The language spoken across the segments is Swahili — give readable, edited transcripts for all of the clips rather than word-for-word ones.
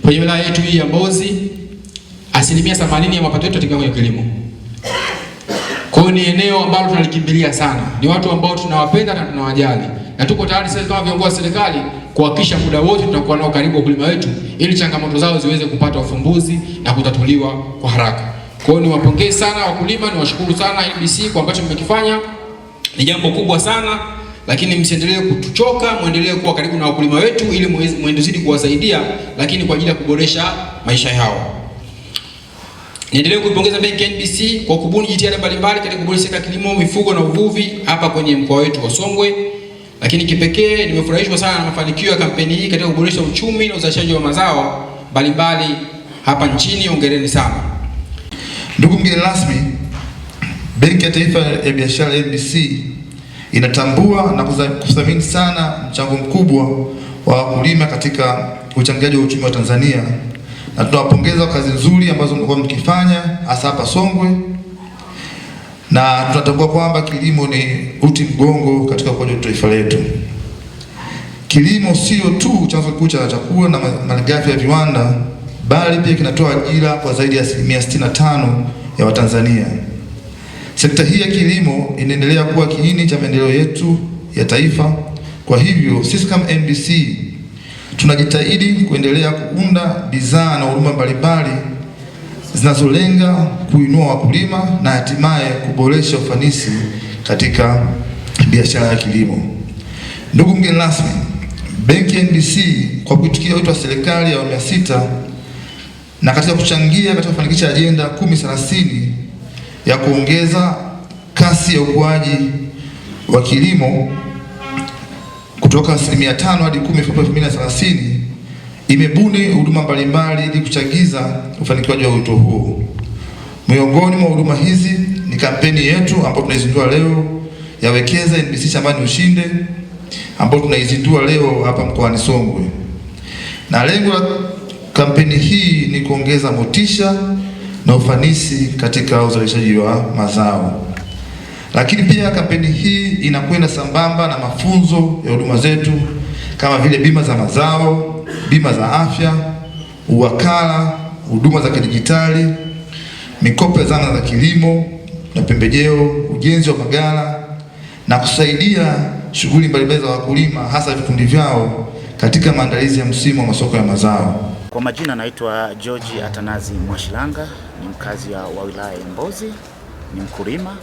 Kwenye wilaya yetu hii ya Mbozi, 80% ya mapato yetu yatokea kwenye kilimo. Kwa hiyo ni eneo ambalo tunalikimbilia sana. Ni watu ambao tunawapenda na tunawajali. Na tuko tayari sasa kama viongozi wa serikali kuhakikisha muda wote tunakuwa nao karibu wakulima wetu ili changamoto zao ziweze kupata ufumbuzi na kutatuliwa kwa haraka. Kwa hiyo niwapongeze sana wakulima, niwashukuru sana NBC kwa ambacho mmekifanya. Ni jambo kubwa sana, lakini msiendelee kutuchoka, muendelee kuwa karibu na wakulima wetu ili muendelee kuwasaidia, lakini kwa ajili ya kuboresha maisha yao. Niendelee kuipongeza benki NBC kwa kubuni jitihada mbalimbali katika kuboresha sekta ya kilimo, mifugo na uvuvi hapa kwenye mkoa wetu wa Songwe. Lakini kipekee nimefurahishwa sana na mafanikio ya kampeni hii katika kuboresha uchumi na uzalishaji wa mazao mbalimbali hapa nchini. Hongereni sana. Ndugu mgeni rasmi, Benki ya Taifa ya Biashara NBC inatambua na kuthamini sana mchango mkubwa wa wakulima katika uchangiaji wa uchumi wa Tanzania, na tunawapongeza kazi nzuri ambazo mlikuwa mkifanya hasa hapa Songwe, na tunatambua kwamba kilimo ni uti mgongo katika ukuaji wa taifa letu. Kilimo sio tu chanzo kikuu cha chakula na malighafi ya viwanda, bali pia kinatoa ajira kwa zaidi ya 65% ya Watanzania. Sekta hii ya kilimo inaendelea kuwa kiini cha maendeleo yetu ya taifa. Kwa hivyo sisi kama NBC tunajitahidi kuendelea kuunda bidhaa na huduma mbalimbali zinazolenga kuinua wakulima na hatimaye kuboresha ufanisi katika biashara ya kilimo. Ndugu mgeni rasmi, Benki ya NBC kwa kuitikia wito wa serikali ya awamu ya 6 na katika kuchangia katika kufanikisha ajenda 1030 ya kuongeza kasi ya ukuaji wa kilimo kutoka 5% hadi 10% ifikapo 2030, imebuni huduma mbalimbali ili kuchagiza ufanikishaji wa wito huo. Miongoni mwa huduma hizi ni kampeni yetu ambayo tunaizindua leo ya Wekeza NBC Shambani Ushinde, ambayo tunaizindua leo hapa mkoani Songwe. Na lengo la kampeni hii ni kuongeza motisha na ufanisi katika uzalishaji wa mazao. Lakini pia kampeni hii inakwenda sambamba na mafunzo ya huduma zetu kama vile bima za mazao, bima za afya, uwakala, huduma za kidijitali, mikopo ya zana za kilimo na pembejeo, ujenzi wa maghala na kusaidia shughuli mbalimbali za wakulima hasa vikundi vyao katika maandalizi ya msimu wa masoko ya mazao. Kwa majina naitwa George Atanazi Mwashilanga, ni mkazi wa wilaya ya Mbozi, ni mkulima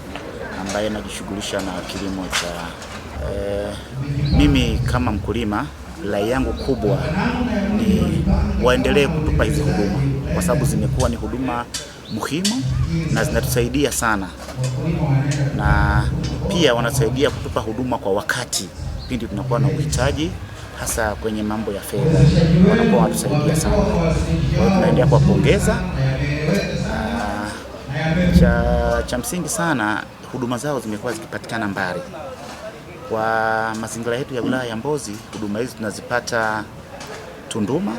ambaye anajishughulisha na kilimo cha mimi kama mkulima, rai yangu kubwa ni waendelee kutupa hizi huduma kwa sababu zimekuwa ni huduma muhimu na zinatusaidia sana, na pia wanasaidia kutupa huduma kwa wakati pindi tunakuwa na uhitaji, hasa kwenye mambo ya fedha wanakuwa wanatusaidia sana. Kwa hiyo tunaendelea kuwapongeza. Cha msingi sana, huduma zao zimekuwa zikipatikana mbali. Kwa mazingira yetu ya wilaya ya Mbozi, huduma hizi tunazipata Tunduma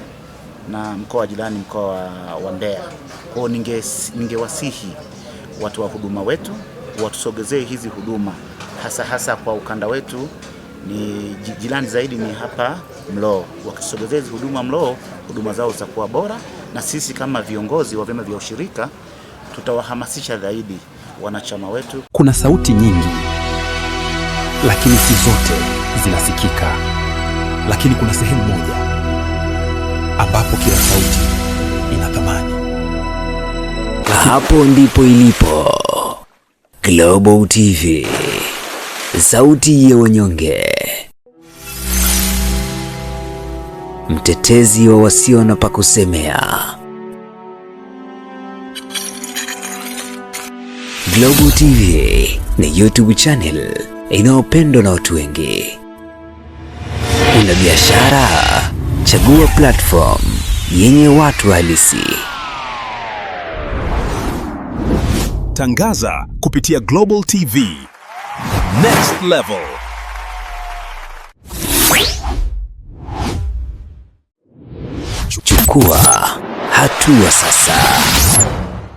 na mkoa jirani, mkoa wa Mbeya. Kwa hiyo ningewasihi watu wa huduma wetu watusogezee hizi huduma, hasa kwa ukanda wetu ni jirani zaidi ni hapa Mloo. Wakisogezea hizi huduma Mloo, huduma zao zitakuwa bora, na sisi kama viongozi wa vyama vya ushirika tutawahamasisha zaidi wanachama wetu. Kuna sauti nyingi, lakini si zote zinasikika. Lakini kuna sehemu moja ambapo kila sauti ina thamani. Hapo ndipo ilipo Global TV, sauti ya wanyonge, mtetezi wa wasio na pa kusemea. Global TV ni YouTube channel inayopendwa na watu wengi. Una biashara? Chagua platform yenye watu halisi. Tangaza kupitia Global TV. Next level. Chukua hatua sasa.